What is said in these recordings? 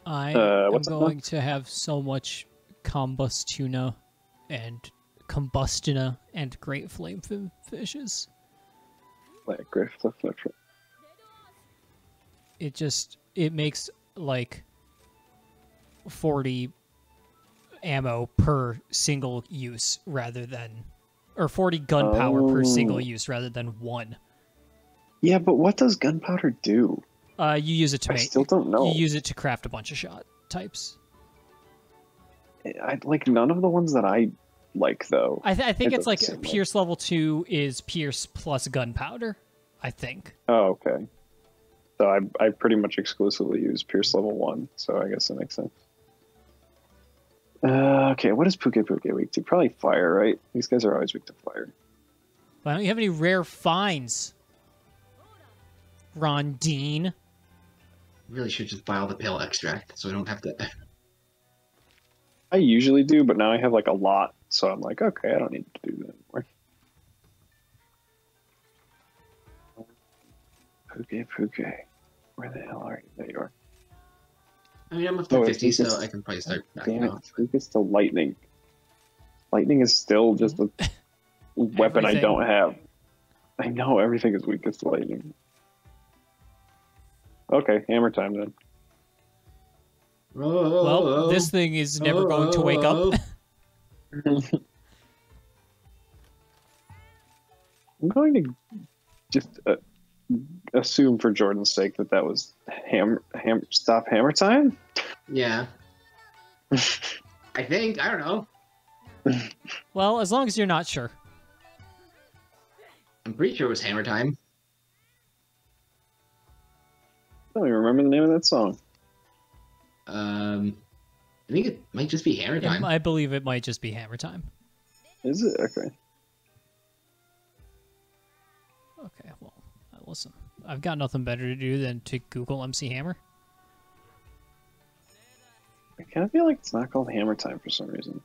I am what's up, going to have so much combustuna and combustina and great flame fishes. Like great flip. It makes like 40 ammo per single use rather than, or 40 gunpowder per single use rather than 1. Yeah, but what does gunpowder do? You use it to I still don't know. You use it to craft a bunch of shot types. I like none of the ones that I like though. I think it's like Like... Pierce level 2 is Pierce plus gunpowder. I think. Oh, okay. So I pretty much exclusively use Pierce level 1, so I guess that makes sense. Okay, what is Puke weak to? Probably fire, right? These guys are always weak to fire. Why don't you have any rare finds, Rondine? Really should just buy all the pale extract so I don't have to. I usually do, but now I have like a lot, so I'm like, okay, I don't need to do that anymore. Puke. Where the hell are you? There you are. I mean, I'm up to 50, so I can probably start backing Damn it, off. Puke's still lightning. Lightning is still just a weapon I don't have. I know everything is weakest to lightning. Okay, hammer time then. Well, this thing is never going to wake up. I'm going to just assume for Jordan's sake that was stop hammer time? Yeah. I think. I don't know. Well, as long as you're not sure. I'm pretty sure it was hammer time. I don't even remember the name of that song. I think it might just be hammer time. I believe it might just be hammer time. Is it? Okay. Okay, well, listen. I've got nothing better to do than to Google MC Hammer. I kind of feel like it's not called hammer time for some reason.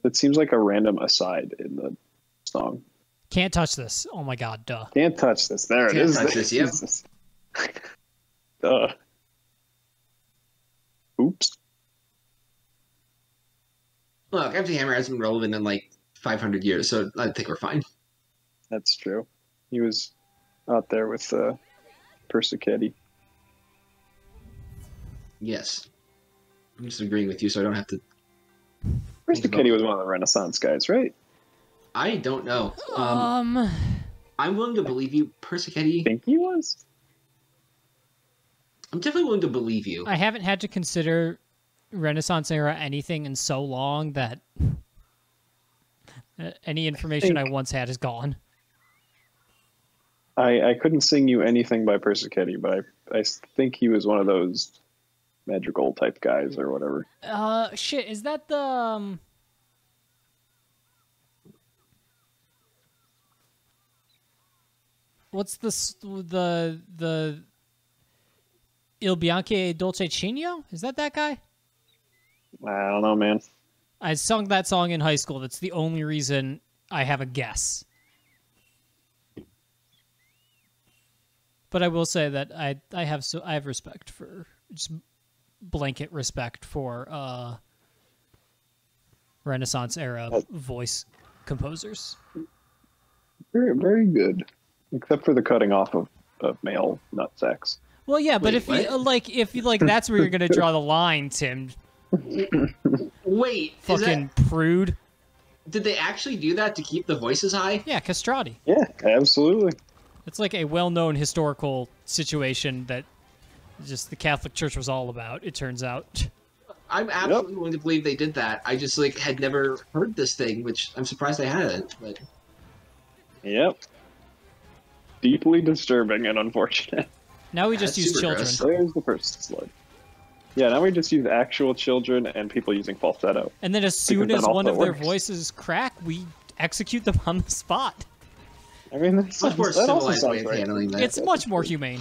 It seems like a random aside in the song. Can't touch this. Oh my god, duh. Can't touch this. There it is. Can't touch this, yep. Duh. Oops. Look, MC Hammer hasn't been relevant in like 500 years, so I think we're fine. That's true. He was out there with Persichetti. Yes. I'm just agreeing with you, so I don't have to. Persichetti was one of the Renaissance guys, right? I don't know. I'm willing to believe you, Persichetti. I think he was. I'm definitely willing to believe you. I haven't had to consider Renaissance era anything in so long that any information I once had is gone. I couldn't sing you anything by Persichetti, but I think he was one of those Madrigal type guys or whatever. Shit, is that the what's the Il Bianche Dolcecino? Is that guy? I don't know, man. I sung that song in high school. That's the only reason I have a guess. But I will say that I have respect for, just blanket respect for Renaissance era voice composers. Very, very good, except for the cutting off of male nut sacks. Well, yeah, but if you like, that's where you're gonna draw the line, Tim. Wait, fucking prude. Did they actually do that to keep the voices high? Yeah, Castrati. Yeah, absolutely. It's like a well-known historical situation that just the Catholic Church was all about, it turns out. I'm absolutely willing to believe they did that. I just had never heard this thing, which I'm surprised I hadn't. But yep, deeply disturbing and unfortunate. Now we just use children. Gross. There's the first slide. Yeah, now we just use actual children and people using falsetto. And then as soon as one of their voices crack, we execute them on the spot. I mean, that's much more civilized way of handling that. It's much more humane.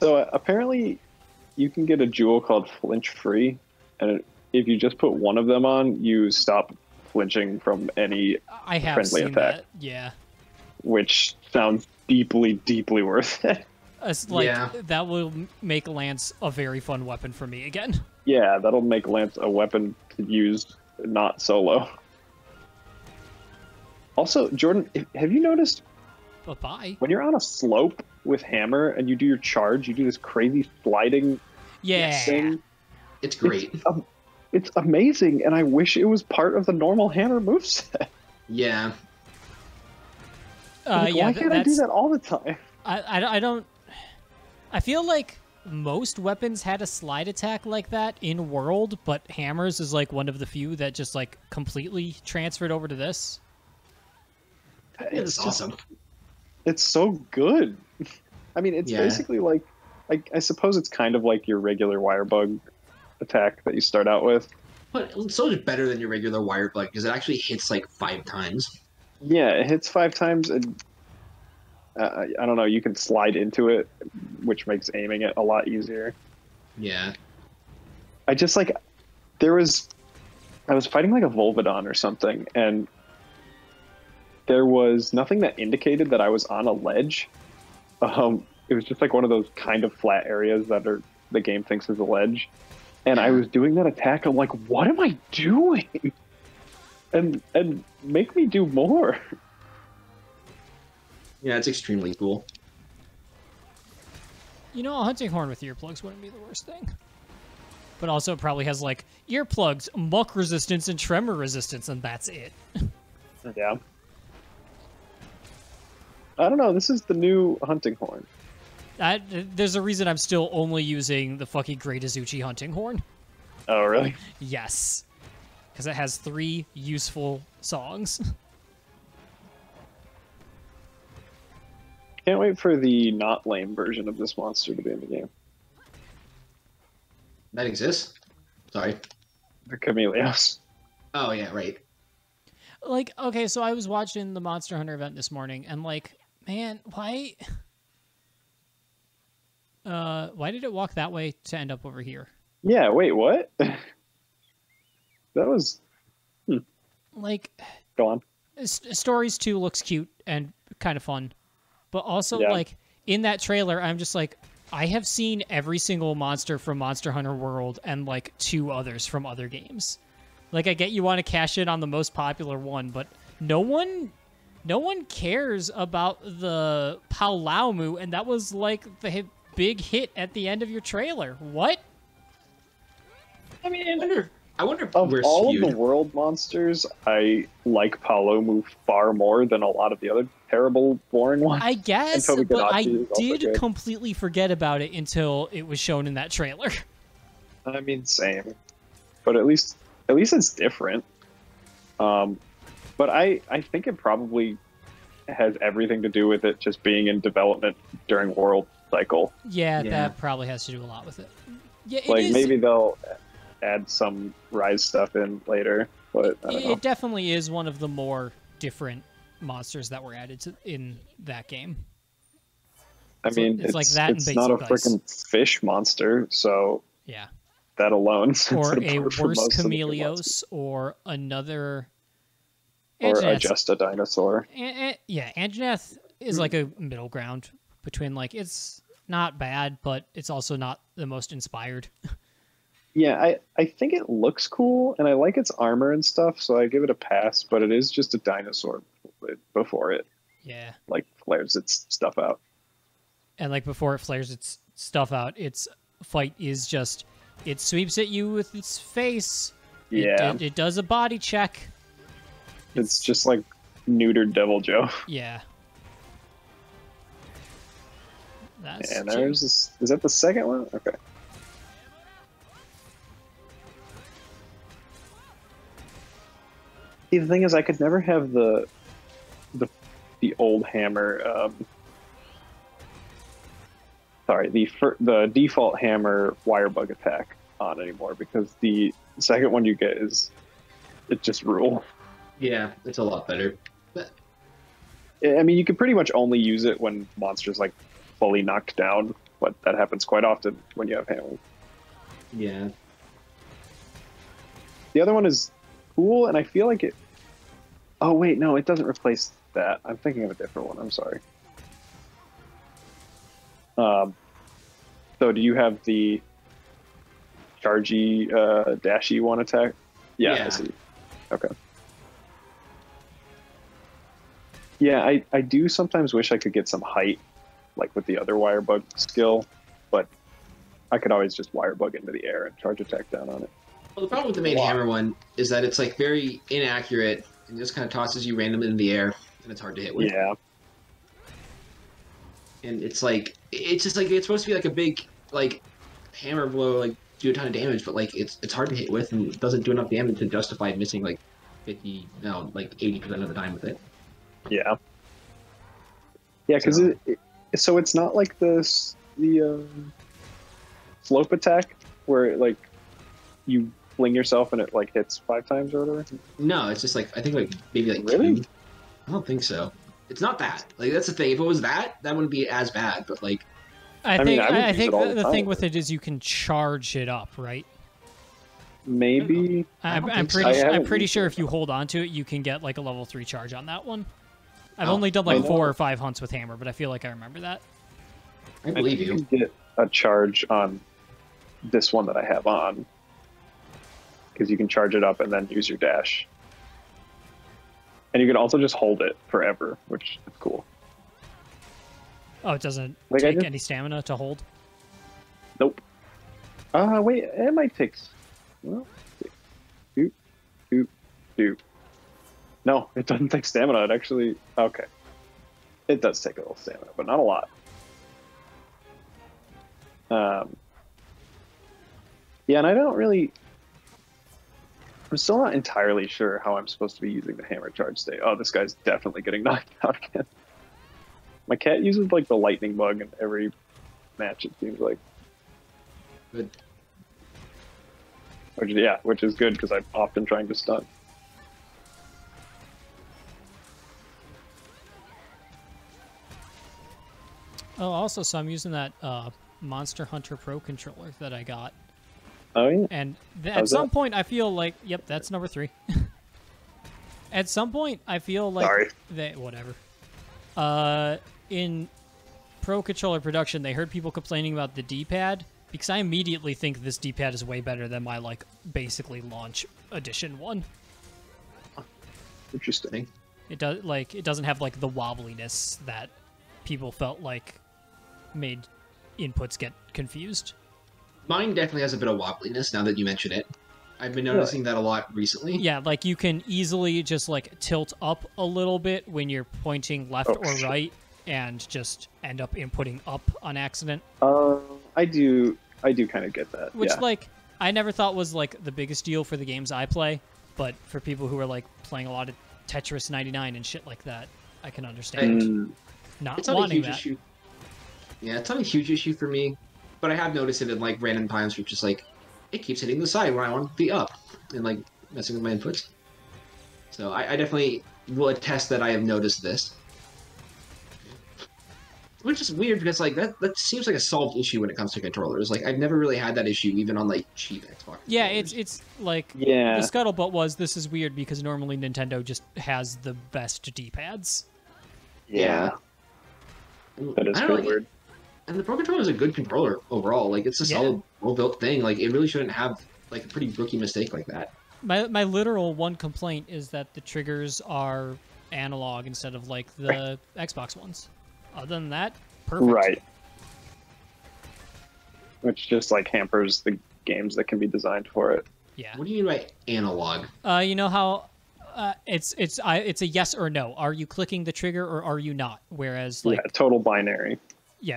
So apparently, you can get a jewel called Flinch Free, and if you just put one of them on, you stop flinching from any friendly attack. That. Yeah. Which sounds deeply, deeply worth it. Like, Yeah. that will make Lance a very fun weapon for me again. Yeah, that'll make Lance a weapon to use not solo. Also, Jordan, have you noticed But bye. when you're on a slope with hammer and you do your charge, you do this crazy sliding Yeah. thing? It's great. It's amazing, and I wish it was part of the normal hammer moveset. Yeah. Like, Yeah, why can't I do that all the time? I don't. I feel like most weapons had a slide attack like that in World, but hammers is like one of the few that just like completely transferred over to this. It's awesome. It's so good. I mean, it's Yeah. basically like, I suppose it's kind of like your regular wire bug attack that you start out with. But it's so much better than your regular wire bug because it actually hits like 5 times. Yeah, it hits 5 times, and I don't know, you can slide into it, which makes aiming it a lot easier. Yeah. I just like, I was fighting like a Volvidon or something, and there was nothing that indicated that I was on a ledge. It was just like one of those kind of flat areas that the game thinks is a ledge. And I was doing that attack. I'm like, what am I doing? And make me do more. Yeah, it's extremely cool. You know, a hunting horn with earplugs wouldn't be the worst thing. But also it probably has like earplugs, muck resistance, and tremor resistance, and that's it. Yeah. I don't know. This is the new hunting horn. There's a reason I'm still only using the fucking Great Azuchi hunting horn. Oh, really? Yes. Because it has 3 useful songs. Can't wait for the not lame version of this monster to be in the game. That exists? Sorry. The Chameleos. Oh, yeah, right. Like, okay, so I was watching the Monster Hunter event this morning, and like, man, why did it walk that way to end up over here? Yeah, wait, what? That was... Like, Go on. Stories 2 looks cute and kind of fun. But also, Yeah. like, in that trailer, I'm just like, I have seen every single monster from Monster Hunter World and, like, 2 others from other games. Like, I get you want to cash in on the most popular one, but no one cares about the Paolaumu, and that was, like, the big hit at the end of your trailer. What? I mean, I wonder if Of we're all skewed. of the world monsters, I like Paolaumu far more than a lot of the other terrible, boring ones. I guess, And but I Tobi-Kadachi is also did good. completely forget about it until it was shown in that trailer. I mean, same. But at least it's different. But I think it probably has everything to do with it just being in development during World Cycle. Yeah, Yeah. that probably has to do a lot with it. Yeah, it Like, is. maybe they'll add some Rise stuff in later, but I don't know. It definitely is one of the more different monsters that were added in that game. I mean, it's like that in it's not a Basic Ice. freaking fish monster, so Yeah. that alone sets Or it a apart from worse most of the new monsters. Chameleos, or another... Or Anjanath. just a dinosaur. Yeah, Anjanath is like a middle ground between, like, it's not bad, but it's also not the most inspired. Yeah, I think it looks cool, and I like its armor and stuff, so I give it a pass, but it is just a dinosaur before it, Yeah. like, flares its stuff out. And, like, before it flares its stuff out, its fight is just... It sweeps at you with its face. Yeah. It does a body check. It's just like neutered Devil Joe. Yeah. That's And there's this, is that the second one? Okay. See, the thing is, I could never have the old hammer. Sorry, the default hammer wire bug attack on anymore, because the second one you get is just rule. Yeah, it's a lot better. But I mean, you can pretty much only use it when monsters like fully knocked down, but that happens quite often when you have hammer. yeah, The other one is cool, and I feel like it... Oh, wait, no, it doesn't replace that. I'm thinking of a different one. I'm sorry. Um, so do you have the chargy, dashy one attack? Yeah, Yeah. I see. Okay. Yeah, I do sometimes wish I could get some height, like with the other wire bug skill, but I could always just wire bug into the air and charge attack down on it. Well, the problem with the main hammer one is that it's like very inaccurate and just kind of tosses you randomly in the air, and it's hard to hit with. Yeah. And it's just like it's supposed to be like a big like hammer blow, like do a ton of damage, but like it's hard to hit with, and it doesn't do enough damage to justify missing like 50, no, like 80% of the time with it. Yeah. Yeah, because so it's not like the slope attack where like you fling yourself and it like hits 5 times or whatever. No, it's just like I think like maybe like Really? 2. I don't think so. It's not that. Like that's the thing. If it was that wouldn't be as bad. But like, I mean, think I would I use think it all the the thing time. with it is you can charge it up, right? Maybe. I'm think so. pretty I I'm haven't pretty used sure it. if you hold on to it, you can get like a level 3 charge on that one. I've Oh, only done I like know. 4 or 5 hunts with hammer, but I feel like I remember that. I believe think you. can get a charge on this one that I have on, because you can charge it up and then use your dash. And you can also just hold it forever, which is cool. Oh, it doesn't Like, I take just- any stamina to hold. Nope. Wait, it might take. Well, doop, doop, doop. No, it doesn't take stamina. It actually. Okay. It does take a little stamina, but not a lot. Yeah, and I don't really. I'm still not entirely sure how I'm supposed to be using the hammer charge state. Oh, this guy's definitely getting knocked out again. My cat uses like the lightning bug in every match, it seems like. Good. Which is good because I'm often trying to stun. Oh, also, so I'm using that Monster Hunter Pro controller that I got. Oh yeah. And at How's some that? point, I feel like, yep, that's number 3. At some point, I feel like Sorry. whatever. In Pro Controller production, they heard people complaining about the D-pad because I immediately think this D-pad is way better than my like basically launch edition one. Interesting. It doesn't have like the wobbliness that people felt like made inputs get confused. Mine definitely has a bit of wobbliness now that you mention it. I've been noticing that a lot recently. Yeah, like you can easily just like tilt up a little bit when you're pointing left Oh, or shit. right and just end up inputting up on accident. I do kind of get that. Which yeah. like I never thought was like the biggest deal for the games I play, but for people who are like playing a lot of Tetris 99 and shit like that, I can understand Mm, not It's not a wanting huge that. issue. Yeah, it's not a huge issue for me, but I have noticed it in like random times where it's just like it keeps hitting the side when I want it to be up and like messing with my inputs. So I definitely will attest that I have noticed this. Which is weird because like that seems like a solved issue when it comes to controllers. Like I've never really had that issue even on like cheap Xbox. Yeah, controllers. it's like yeah. the scuttlebutt was this is weird because normally Nintendo just has the best D-pads. Yeah. That is I don't pretty know, like, weird. and the Pro Controller is a good controller overall. Like it's a Yeah. solid, well-built thing. Like it really shouldn't have like a pretty rookie mistake like that. My literal one complaint is that the triggers are analog instead of like the Xbox ones. Other than that, perfect. Right. Which just like hampers the games that can be designed for it. Yeah. What do you mean by analog? You know how it's a yes or no. Are you clicking the trigger or are you not? Whereas like Yeah, total binary.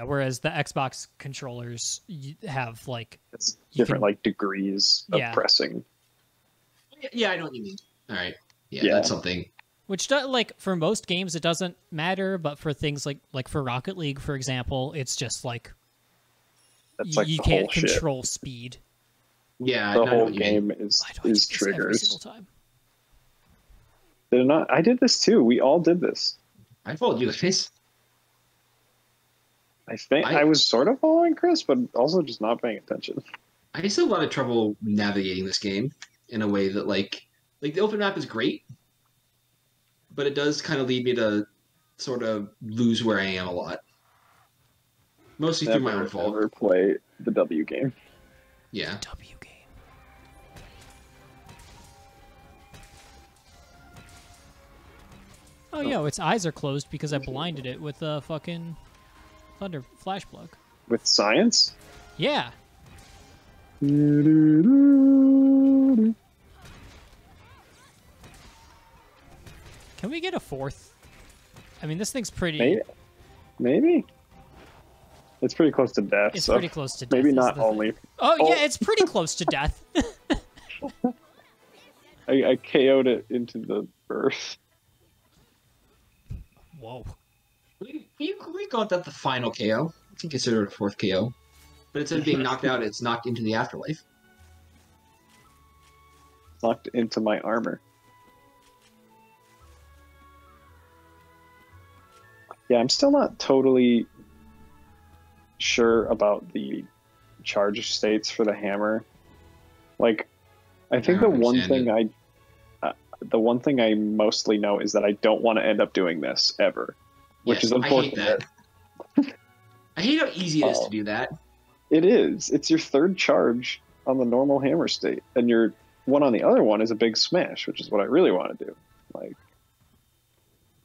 whereas the Xbox controllers have like It's You different can- like degrees of Yeah. pressing. Yeah, I know what you mean. All right. Yeah, Yeah. that's something. which like for most games it doesn't matter, but for things like for Rocket League, for example, it's just like That's like you the can't whole shit. control speed. Yeah, The I know whole what you mean. game is Why do I do this every triggers. single time? Did it not? I did this too. We all did this. I followed you guys. I think I- I was sort of following Chris, but also just not paying attention. I still have a lot of trouble navigating this game in a way that like the open map is great, but it does kind of lead me to sort of lose where I am a lot. Mostly through my own Never fault. ever play the W game. Yeah. W game. Oh, yo, its eyes are closed because I blinded it with a fucking thunder flash plug. With science? Yeah. Can we get a fourth? I mean, this thing's pretty... Maybe? It's pretty close to death. It's so pretty close to death. maybe is not the thing. only. Oh, Oh. yeah, it's pretty close to death. I KO'd it into the earth. Whoa. We call that the final KO. You can consider it a fourth KO. But instead of being knocked out, it's knocked into the afterlife. Knocked into my armor. Yeah, I'm still not totally sure about the charge states for the hammer. Like, I think the one thing I mostly know is that I don't want to end up doing this ever, which is unfortunate. I hate that. I hate how easy it is to do that. It is. It's your third charge on the normal hammer state, and your one on the other one is a big smash, which is what I really want to do. Like,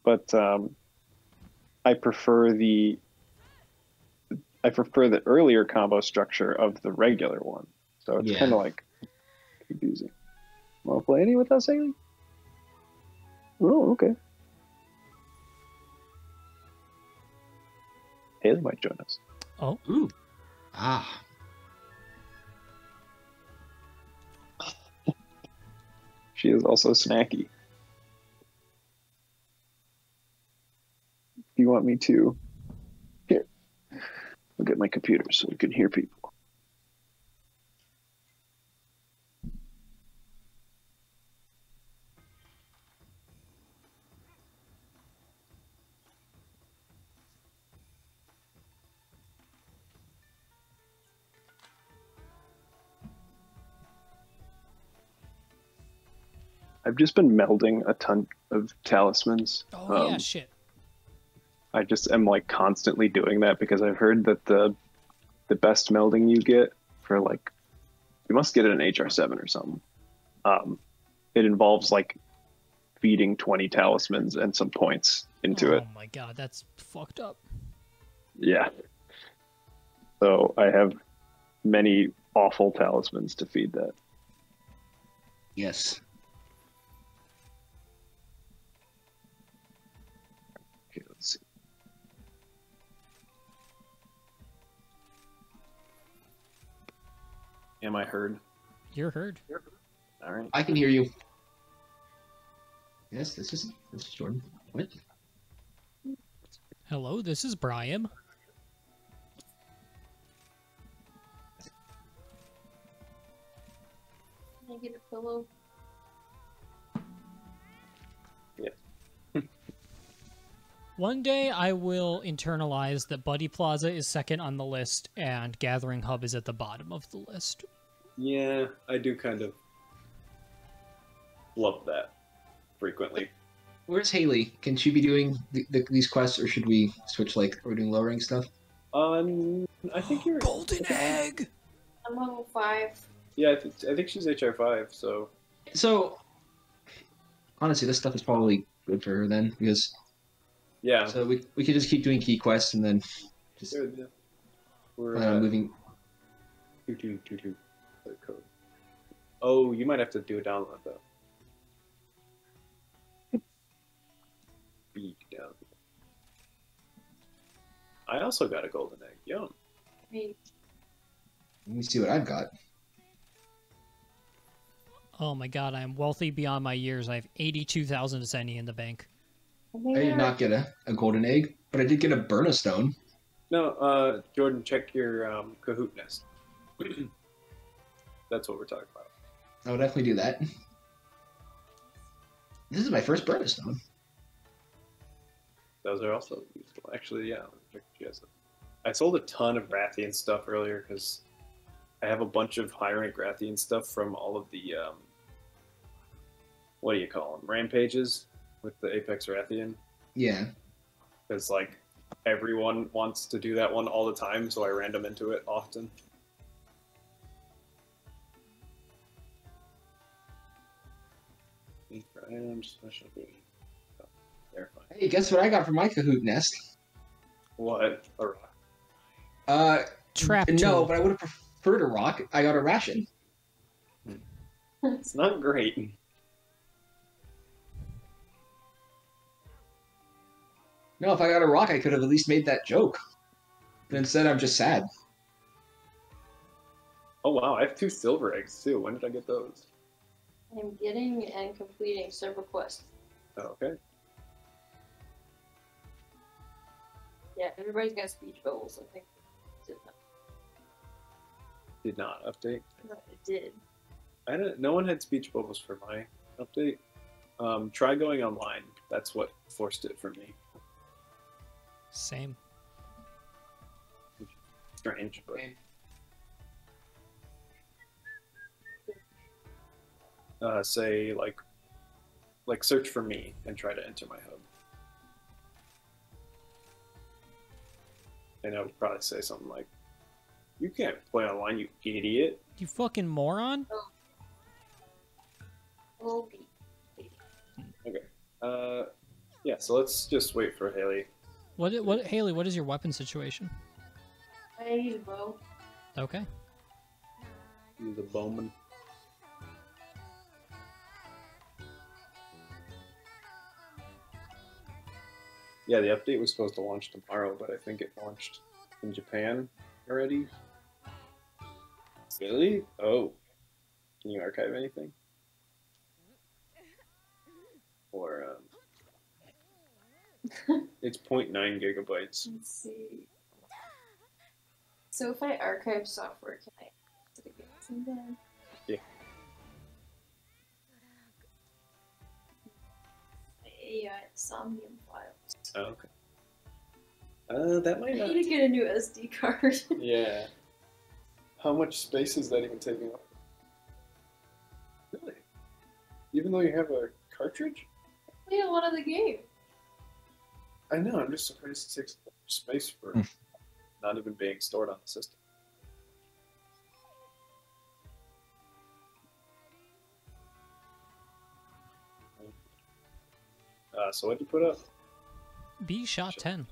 but I prefer the earlier combo structure of the regular one, so it's kind of like confusing. Want to play any with us, Haley? Oh, okay. Haley might join us. Oh. Ooh. Ah. She is also snacky. You want me to? Here. I'll get my computer so we can hear people. I've just been melding a ton of talismans. Oh, yeah, shit. I just am like constantly doing that because I've heard that the best melding you get for like, you must get it in HR7 or something. It involves like feeding 20 talismans and some points into it. Oh my god, that's fucked up. Yeah. So I have many awful talismans to feed that. Yes. Okay, let's see. Am I heard? You're heard. All right. I can hear you. Yes, this is Jordan. What? Hello, this is Brian. Can I get a pillow? Yeah. One day I will internalize that Buddy Plaza is second on the list and Gathering Hub is at the bottom of the list. Yeah, I do kind of love that frequently. Where's Haley? Can she be doing these quests, or should we switch? Like, are we doing low rank stuff? I think you're Golden Egg! I'm level 5. Yeah, I think she's HR5. So Honestly, this stuff is probably good for her then, because yeah, so we could just keep doing key quests and then just we're moving. 2222 code. Oh, you might have to do a download though. Beak down. I also got a golden egg. Yum. Wait, Let me see what I've got. Oh my god, I am wealthy beyond my years. I have 82,000 Zenny in the bank. I did not get a golden egg, but I did get a burn stone. No, Jordan, check your Kahoot nest. That's what we're talking about. I would definitely do that. This is my first burn stone. Those are also useful. Actually, yeah. Check what she has. I sold a ton of Rathian stuff earlier because I have a bunch of high rank Rathian stuff from all of the what do you call them? Rampages with the Apex Rathian. Yeah. Because like everyone wants to do that one all the time, so I random into it often. Random special ability. Oh, they're fine. Hey, guess what I got from my Kahoot nest? What? A rock? Trap No, tool. but I would have preferred a rock. I got a ration. It's not great. No, if I got a rock, I could have at least made that joke. But instead, I'm just sad. Oh wow, I have 2 silver eggs too. When did I get those? I'm getting and completing several quests. Oh, okay. Yeah, everybody's got speech bubbles, I think. Did not update. It did. No one had speech bubbles for my update. Try going online. That's what forced it for me. Same. Strange, but say like search for me and try to enter my hub. And I would probably say something like, "You can't play online, you idiot." You fucking moron. Oh, Okay. Yeah. So let's just wait for Haley. What Haley, what is your weapon situation? I use a bow. Okay. He's a bowman. Yeah, the update was supposed to launch tomorrow, but I think it launched in Japan already. Really? Oh. Can you archive anything? Or, it's 0.9 gigabytes. Let's see. So if I archive software, can I exit again sometime? Yeah. AI Somnium files. Oh, okay. That I might not. need to get a new SD card. Yeah. How much space is that even taking up? Really? Even though you have a cartridge? I played a lot of the game. I know, I'm just surprised it takes so much space for not even being stored on the system. So what'd you put up? B shot 10.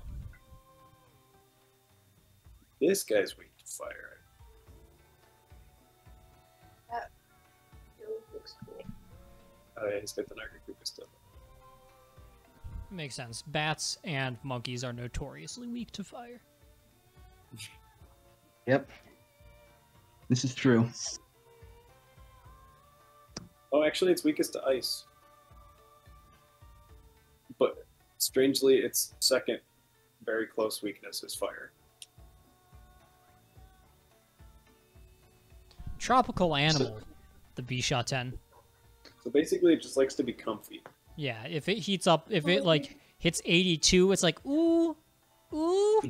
This guy's weak to fire. It looks cool. Oh yeah, he's got the Narcocupa stuff. Makes sense. Bats and monkeys are notoriously weak to fire. Yep. This is true. Oh, actually, it's weakest to ice. But strangely, its second very close weakness is fire. Tropical animal, the B shot 10. So basically, it just likes to be comfy. Yeah, if it heats up, if it like hits 82, it's like ooh, ooh.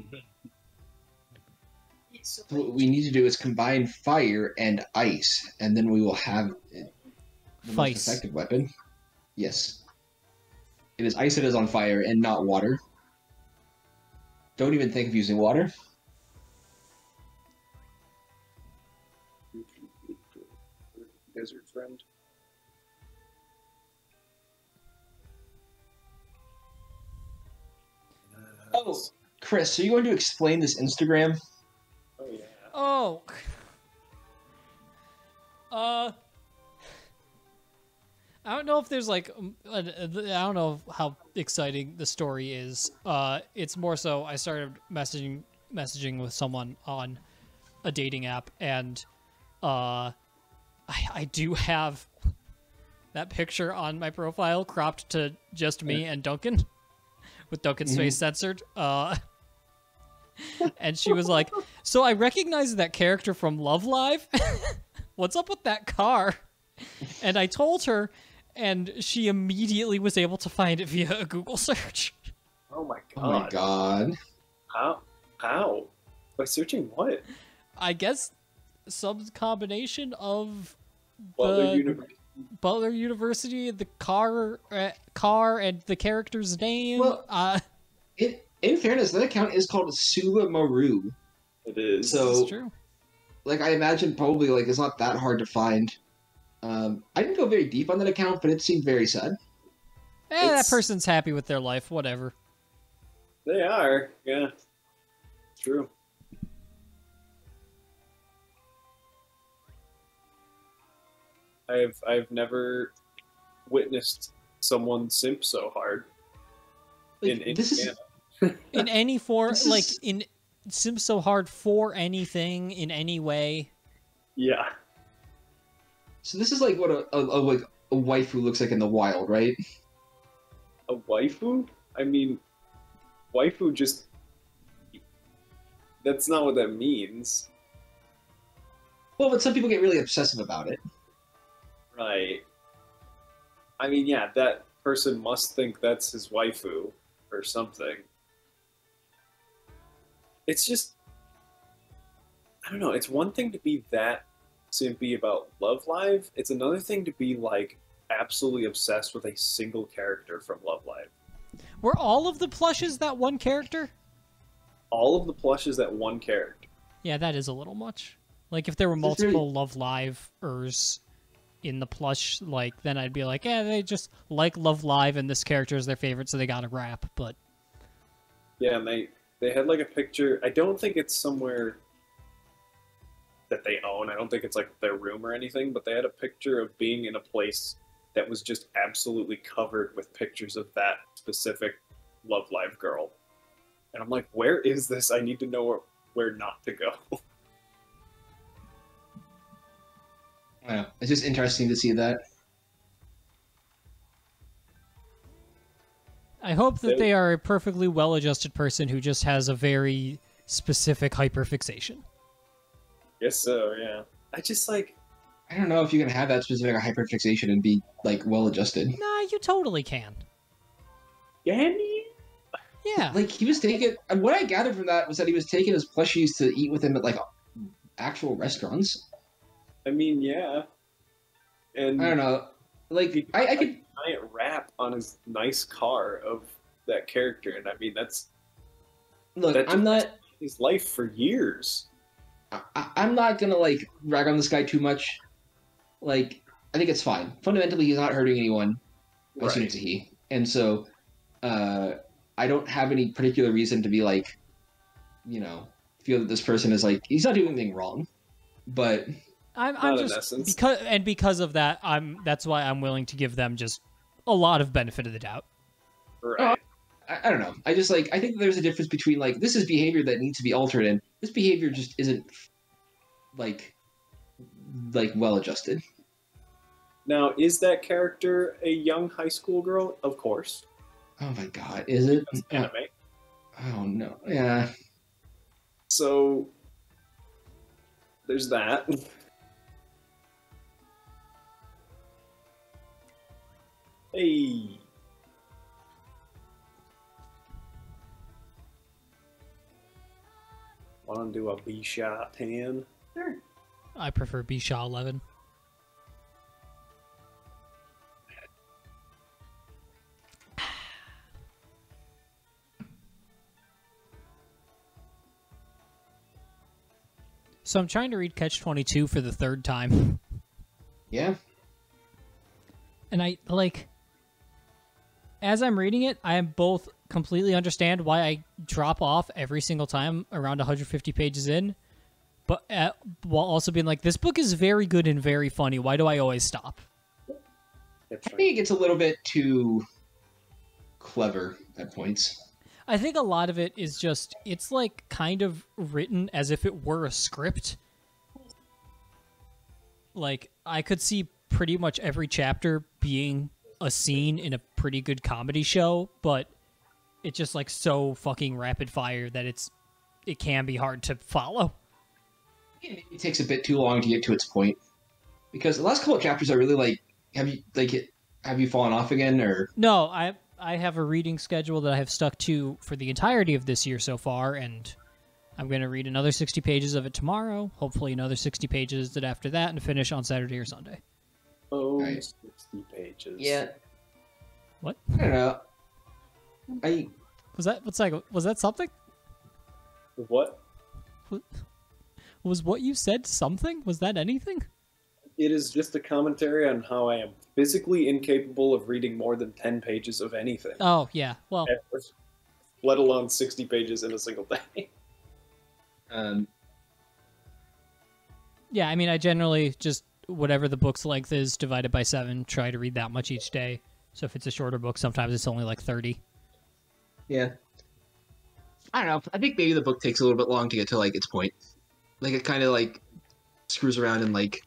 So What we need to do is combine fire and ice, and then we will have the Fice. most effective weapon. Yes. It is ice that is on fire and not water. Don't even think of using water. Desert friend. Oh, Chris, are you going to explain this Instagram? Oh yeah. Oh. I don't know if there's like, I don't know how exciting the story is. It's more so I started messaging with someone on a dating app, and I do have that picture on my profile cropped to just me and Duncan, with Duncan's face censored. And she was like, "So I recognize that character from Love Live. What's up with that car?" And I told her, and she immediately was able to find it via a Google search. Oh my god. Oh my god. How? How? By searching what? I guess some combination of Butler the University. Butler University, the car, and the character's name. Well, in fairness, that account is called Sulamaru. It is. So, That's true. like, I imagine probably like it's not that hard to find. I didn't go very deep on that account, but it seemed very sad. That person's happy with their life. Whatever. They are. Yeah. True. I've never witnessed someone simp so hard Like, in this Indiana. In any form, This like is- in Sims so hard for anything in any way. Yeah. So this is like what like a waifu looks like in the wild, right? A waifu? I mean, waifu just... That's not what that means. Well, but some people get really obsessive about it. Right. I mean, yeah, that person must think that's his waifu or something. It's just... I don't know, it's one thing to be that simpy about Love Live. It's another thing to be, like, absolutely obsessed with a single character from Love Live. Were all of the plushes that one character? All of the plushes that one character. Yeah, that is a little much. Like, if there were It's multiple really- Love Live-ers in the plush, like, then I'd be like, yeah, they just like Love Live and this character is their favorite, so they got a rap, but... Yeah, and they had, like, a picture. I don't think it's somewhere that they own. I don't think it's, like, their room or anything, but they had a picture of being in a place that was just absolutely covered with pictures of that specific Love Live girl. And I'm like, where is this? I need to know where not to go. I don't know. It's just interesting to see that. I hope that they are a perfectly well-adjusted person who just has a very specific hyperfixation. Guess so, yeah. I just, like... I don't know if you can have that specific hyperfixation and be like well adjusted. Nah, you totally can. Yanny? Yeah. Like he was taking. What I gathered from that was that he was taking his plushies to eat with him at like actual restaurants. I mean, yeah. And I don't know. Like he I could. giant wrap on his nice car of that character, and I mean, that's Look, that I'm not. his life for years. I'm not gonna like rag on this guy too much. Like I think it's fine. Fundamentally, he's not hurting anyone. I assume it's a he, and so I don't have any particular reason to be like, you know, feel that this person is like he's not doing anything wrong. But I'm Not in just essence. because of that, that's why I'm willing to give them just a lot of benefit of the doubt. Right. I don't know. I just like I think there's a difference between like this is behavior that needs to be altered and this behavior just isn't like well adjusted. Now, is that character a young high school girl? Of course. Oh my god, is it? It's anime. Oh no. Yeah. So there's that. Hey. Want to do a B-shot 10? Sure. I prefer Bisha 11. So I'm trying to read Catch 22 for the third time. Yeah. And I, like, as I'm reading it, I both completely understand why I drop off every single time around 150 pages in, but while also being like, this book is very good and very funny. Why do I always stop? That's I right. think it gets a little bit too clever at points. I think a lot of it is just, it's like kind of written as if it were a script. Like, I could see pretty much every chapter being a scene in a pretty good comedy show, but it's just like so fucking rapid fire that it can be hard to follow. It takes a bit too long to get to its point. Because the last couple of chapters are really like have you fallen off again or No, I have a reading schedule that I have stuck to for the entirety of this year so far, and I'm going to read another 60 pages of it tomorrow, hopefully another 60 pages after that, and finish on Saturday or Sunday. Oh, Right. 60 pages. Yeah. What? I don't know. Was that something? What? Was what you said something? Was that anything? It is just a commentary on how I am physically incapable of reading more than 10 pages of anything. Oh, yeah. Well, Ever, let alone 60 pages in a single day. yeah, I mean, I generally just, whatever the book's length is, divided by 7, try to read that much each day. So if it's a shorter book, sometimes it's only like 30. Yeah. I don't know. I think maybe the book takes a little bit long to get to, like, its point. Like, it kind of, like, screws around in, like,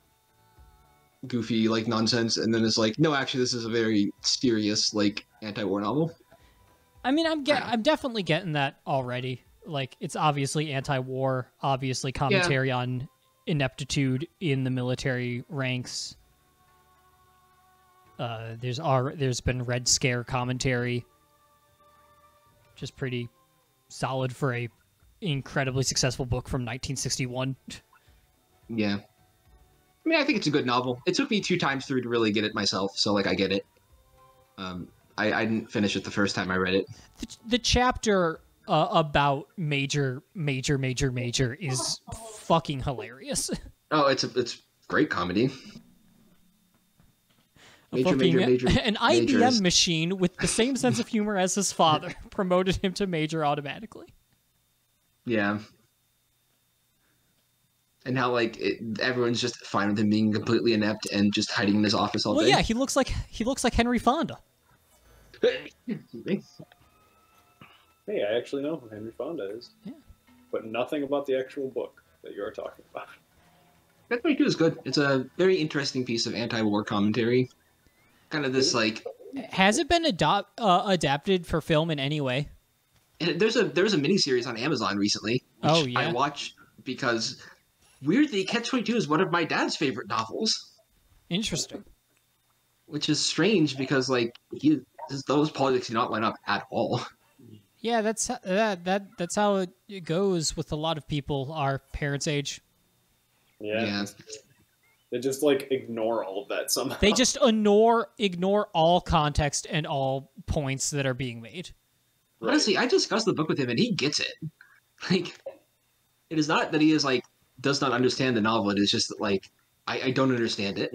goofy, like, nonsense, and then it's like, no, actually, this is a very serious, like, anti-war novel. I mean, I'm definitely getting that already. Like, it's obviously anti-war, obviously commentary on ineptitude in the military ranks. There's been Red Scare commentary, just pretty solid for a incredibly successful book from 1961. Yeah. I mean, I think it's a good novel. It took me 2 times through to really get it myself, so, like, I get it. I didn't finish it the first time I read it. The chapter about Major is fucking hilarious. Oh, it's great comedy. An IBM machine with the same sense of humor as his father promoted him to major automatically. Yeah. And how, like, everyone's just fine with him being completely inept and just hiding in his office all day. Well, yeah, he looks like Henry Fonda. Hey, I actually know who Henry Fonda is. Yeah. But nothing about the actual book that you're talking about. Castrati is good. It's a very interesting piece of anti-war commentary. Kind of this, like... Has it been adapted for film in any way? There's a miniseries on Amazon recently, which I watched because, weirdly, Catch-22 is one of my dad's favorite novels. Interesting. Which is strange because, like, those politics do not line up at all. Yeah, that's how it goes with a lot of people our parents' age. Yeah. They just, like, ignore all of that somehow. They just ignore all context and all points that are being made. Right. Honestly, I discussed the book with him and he gets it. Like, it is not that he is, like, does not understand the novel. It is just that, like, I don't understand it.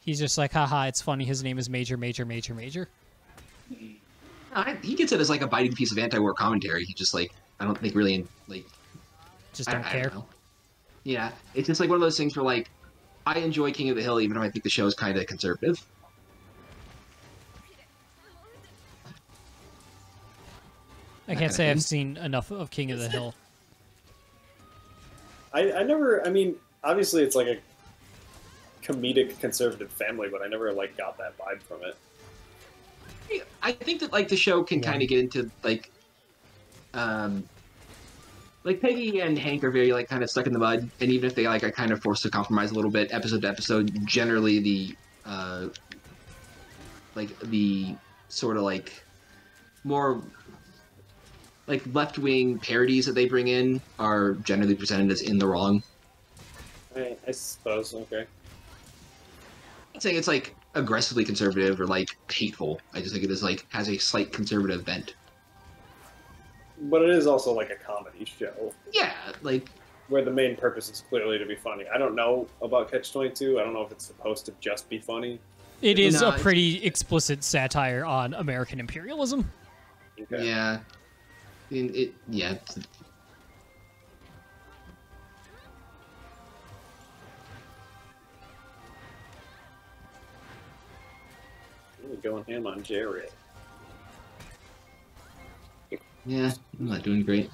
He's just like, haha, it's funny. His name is Major. He gets it as, like, a biting piece of anti-war commentary. He just, like, I don't think really, like... Just don't care. Don't yeah, it's just, like, one of those things where, like, I enjoy King of the Hill even if I think the show is kind of conservative. I can't say I've seen enough of King of the Hill. I never, I mean, obviously it's like a comedic conservative family, but I never, like, got that vibe from it. I think that, like, the show can kind of get into, like Peggy and Hank are very, like, kind of stuck in the mud, and even if they, like, are kind of forced to compromise a little bit episode to episode, generally the sort of, like, more, like, left-wing parodies that they bring in are generally presented as in the wrong. I suppose, okay. I'm saying it's, like, aggressively conservative or, like, hateful. I just think it is, like, has a slight conservative bent. But it is also, like, a comedy show. Yeah, like... Where the main purpose is clearly to be funny. I don't know about Catch-22. I don't know if it's supposed to just be funny. It is a pretty explicit satire on American imperialism. Okay. Yeah. Yeah. Really going ham on Jared. Yeah, I'm not doing great.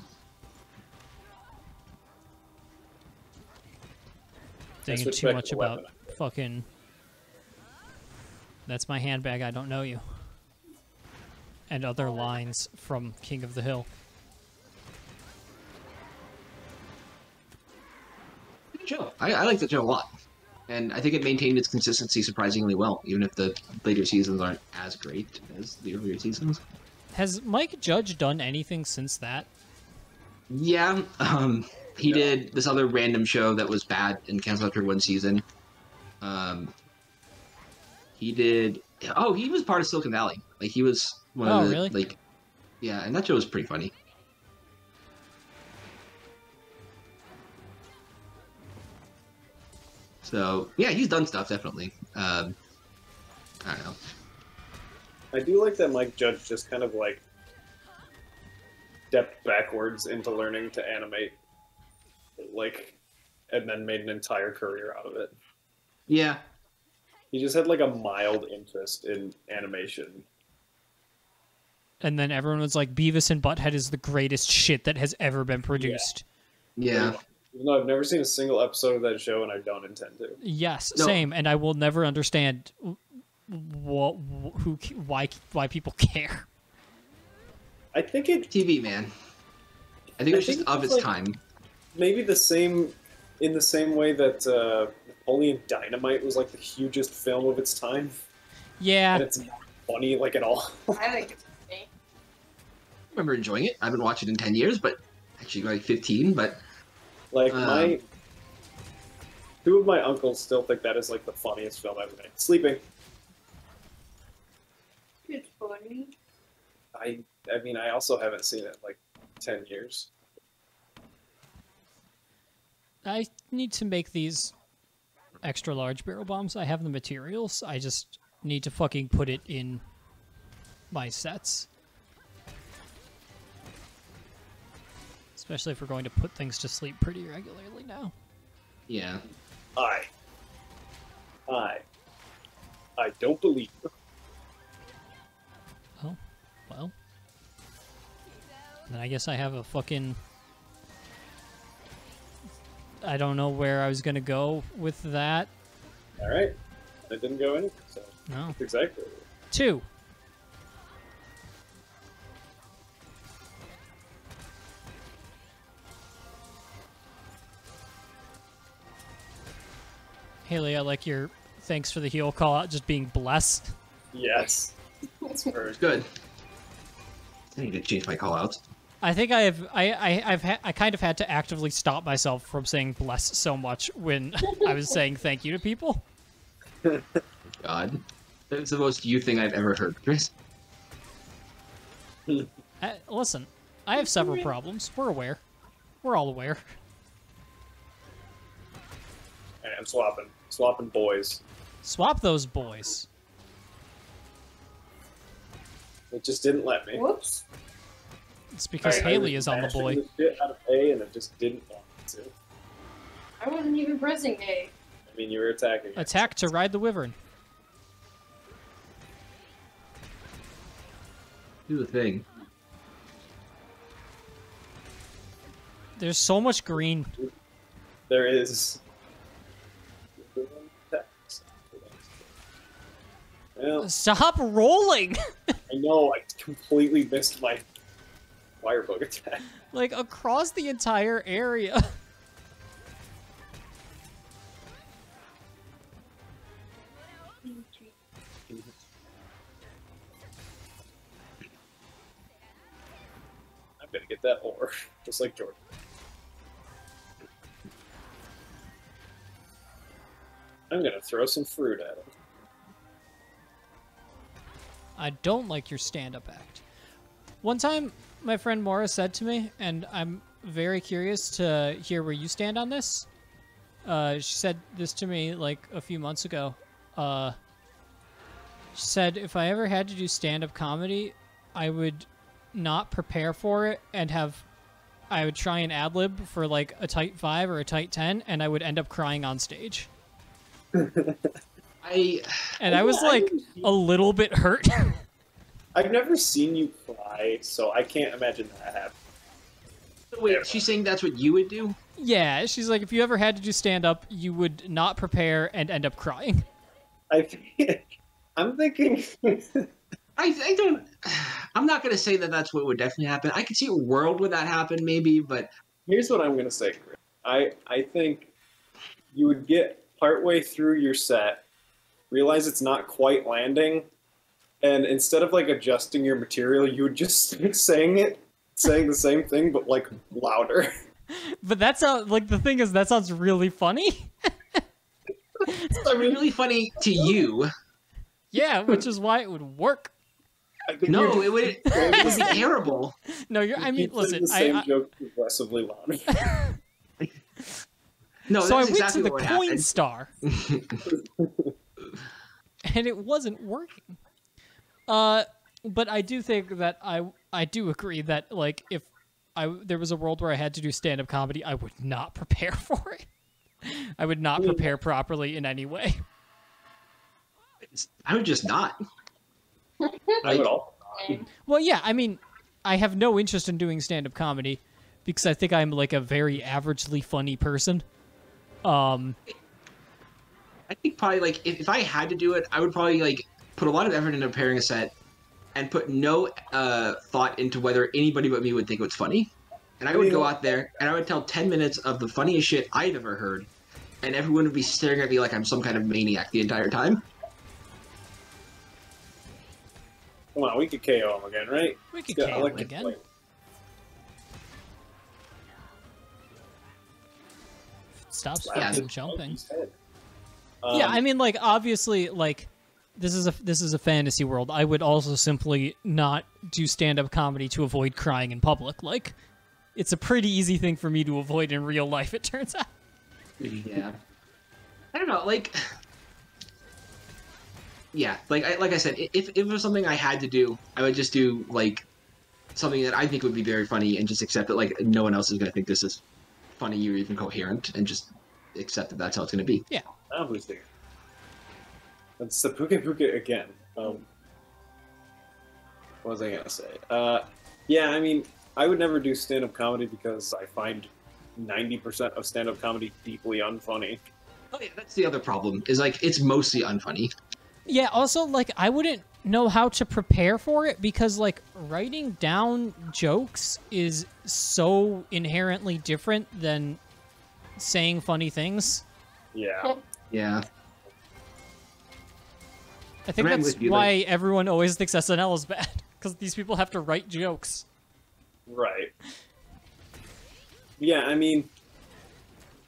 Thinking too much about fucking... That's my handbag, I don't know you. And other lines from King of the Hill. Good show. I like that show a lot. And I think it maintained its consistency surprisingly well, even if the later seasons aren't as great as the earlier seasons. Has Mike Judge done anything since that? Yeah, he did this other random show that was bad and canceled after 1 season. He did... Oh, he was part of Silicon Valley. Like, he was Oh, really? Like, yeah, and that show was pretty funny. So yeah, he's done stuff definitely. I don't know. I do like that Mike Judge just kind of like stepped backwards into learning to animate, like, and then made an entire career out of it. Yeah, He just had like a mild interest in animation. And then everyone was like, Beavis and Butthead is the greatest shit that has ever been produced. yeah. Even though I've never seen a single episode of that show, and I don't intend to. Yes, No. same. And I will never understand why people care. I think it TV man. I think it was just of its like, time. maybe the same way that Napoleon Dynamite was like the hugest film of its time, Yeah. and it's not funny like at all. I think it's funny. I remember enjoying it. I haven't watched it in 10 years, but actually like 15. But Like two of my uncles still think that is like the funniest film ever made. Sleeping. It's funny. I mean, I also haven't seen it in like 10 years. I need to make these extra large barrel bombs. I have the materials. I just need to fucking put it in my sets. Especially if we're going to put things to sleep pretty regularly now. yeah, I don't believe you. Oh, well. Then I guess I have a fucking... I don't know where I was going to go with that. All right, it didn't go anywhere. So No. that's exactly. 2. Haley, I like your thanks for the heal call out just being blessed. Yes, that's very it's good. I need to change my callouts. I think I kind of had to actively stop myself from saying bless so much when I was saying thank you to people. God, that's the most you thing I've ever heard, Chris. Listen, I have several problems. We're aware. We're all aware. Hey, I'm swapping boys. Swap those boys. It just didn't let me. Whoops. It's because I Haley was is on the mashing boy. the shit out of A, and it just didn't want me to. I wasn't even pressing A. I mean, you were attacking. it. Attack to ride the wyvern. Do the thing. There's so much green. There is. Well, Stop rolling! I know I completely missed my firebug attack. Like, across the entire area. I'm gonna get that ore, just like Jordan. I'm gonna throw some fruit at him. I don't like your stand-up act. One time, my friend Maura said to me, and I'm very curious to hear where you stand on this. She said this to me like a few months ago. She said if I ever had to do stand-up comedy, I would not prepare for it and I would try and ad-lib for like a tight 5 or a tight 10, and I would end up crying on stage. And I was like a little bit hurt. I've never seen you cry, so I can't imagine that happening. Wait, she's saying that's what you would do? Yeah, she's like, if you ever had to do stand-up, you would not prepare and end up crying. I'm thinking. I don't. I'm not gonna say that that's what would definitely happen. I could see a world where that happened, maybe, but Here's what I'm gonna say, Chris. I think you would get partway through your set, realize it's not quite landing, and instead of like adjusting your material, you would just start saying the same thing but like louder. But that's like the thing is that sounds really funny. it's really funny to you. Yeah, which is why it would work. I think No, you're it would be terrible. No, you're. I mean, keep saying listen. the same joke progressively loud. No, So I that's went exactly to the what Coin happened. Star, and it wasn't working. But I do think that I do agree that like if there was a world where I had to do stand-up comedy, I would not prepare for it. I would not prepare properly in any way. I would just not. I would all. Well, yeah, I mean, I have no interest in doing stand-up comedy because I think I'm like a very averagely funny person. I think probably like if I had to do it, I would probably like put a lot of effort into preparing a set and put no thought into whether anybody but me would think it was funny. And I would go out there and I would tell 10 minutes of the funniest shit I've ever heard, and everyone would be staring at me like I'm some kind of maniac the entire time. Come on, we could KO him again, right? We could Yeah, I KO like him to again. play. Stop Yeah. fucking jumping. His head. Yeah, I mean, like, obviously, like, this is a fantasy world. I would also simply not do stand-up comedy to avoid crying in public. Like, it's a pretty easy thing for me to avoid in real life, it turns out. Yeah. I don't know, like... Yeah, like I said, if it was something I had to do, I would just do, like, something that I think would be very funny and just accept that, like, no one else is going to think this is funny or even coherent, and just accept that that's how it's going to be. Yeah. Obviously. It's the Puke Puke again. What was I gonna say? Yeah, I mean, I would never do stand-up comedy because I find 90% of stand-up comedy deeply unfunny. Oh yeah, that's the other problem, is, like, it's mostly unfunny. Yeah, also, like, I wouldn't know how to prepare for it because, like, writing down jokes is so inherently different than saying funny things. Yeah. Yeah. I think I'm that's with you, why everyone always thinks SNL is bad, because these people have to write jokes. Right. Yeah, I mean,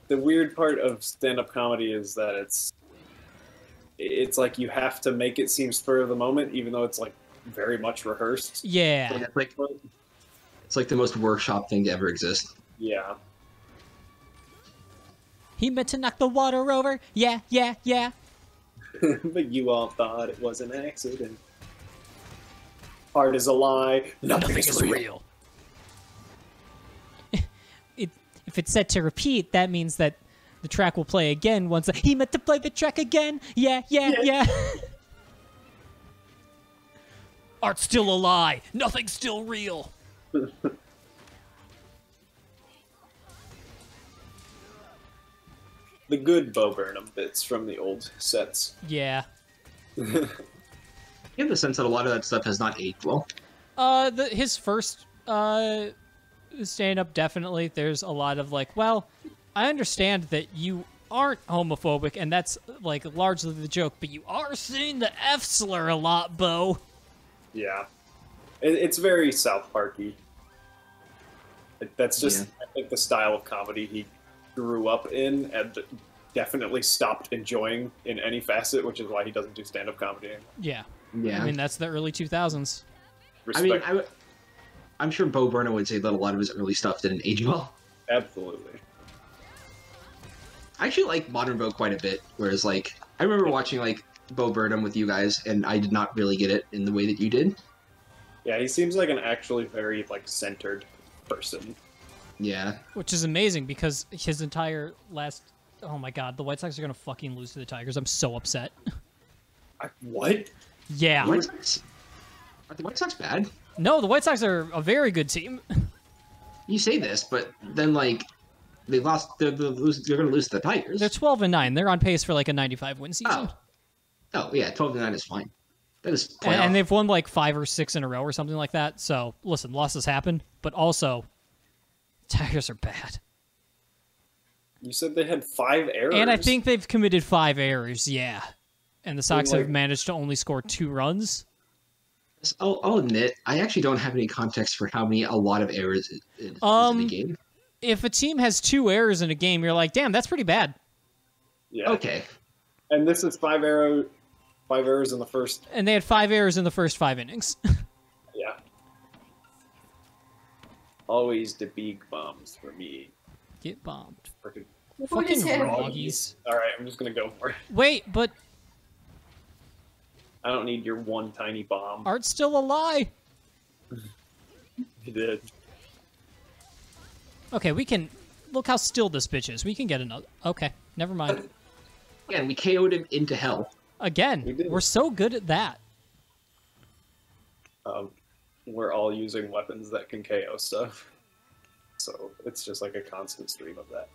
the weird part of stand-up comedy is that it's like you have to make it seem spur of the moment, even though it's like very much rehearsed. Yeah. Yeah, it's like the most workshop thing to ever exist. Yeah. He meant to knock the water over. Yeah, yeah, yeah. But you all thought it was an accident. Art is a lie. Nothing is real. If it's set to repeat, that means that the track will play again once. He meant to play the track again. Yeah, yeah, yeah. Art's still a lie. Nothing's still real. The good Bo Burnham bits from the old sets. Yeah. You have the sense that a lot of that stuff has not aged well. His first stand-up, definitely. There's a lot of like, well, I understand that you aren't homophobic, and that's like largely the joke, but you are saying the F slur a lot, Bo. Yeah. It's very South Parky. That's just, I think, the style of comedy he grew up in and definitely stopped enjoying in any facet, which is why he doesn't do stand-up comedy anymore. Yeah. Yeah. I mean, that's the early 2000s. Respect. I mean, I'm sure Bo Burnham would say that a lot of his early stuff didn't age well. Absolutely. I actually like modern Bo quite a bit, whereas, like, I remember watching, like, Bo Burnham with you guys, and I did not really get it in the way that you did. Yeah, he seems like an actually very, like, centered person. Yeah. Which is amazing because his entire last... Oh my god, the White Sox are going to fucking lose to the Tigers. I'm so upset. What? Yeah. Are the White Sox bad? No, the White Sox are a very good team. You say this, but then, like, they lost. They're going to lose to the Tigers. They're 12-9. They're on pace for like a 95 win season. Oh yeah, 12-9 is fine. That is And they've won like 5 or 6 in a row or something like that. So listen, losses happen, but also Tigers are bad. You said they had 5 errors. And I think they've committed 5 errors. Yeah, and the Sox like- have managed to only score 2 runs. I'll admit, I actually don't have any context for how many a lot of errors is in the game. If a team has 2 errors in a game, you're like, damn, that's pretty bad. Yeah. Okay. And this is 5 errors. 5 errors in the first. And they had 5 errors in the first 5 innings. Yeah. Always the big bombs for me. Get bombed. Frickin- What Fucking is it? Roggies. All right, I'm just gonna go for it. Wait, but I don't need your one tiny bomb. Art's still alive. You did. Okay, we can... Look how still this bitch is. We can get another... Okay, never mind. Again, we KO'd him into hell. Again, We did. we're so good at that. We're all using weapons that can KO stuff. So it's just like a constant stream of that.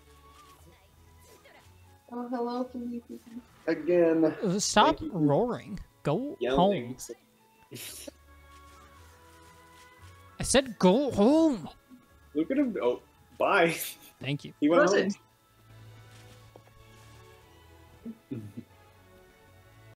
Oh, hello, can you people? Again. Stop Thank you. roaring. Go Yelling. home. I said go home. Look at him. Oh, bye. Thank you. He went Listen, home.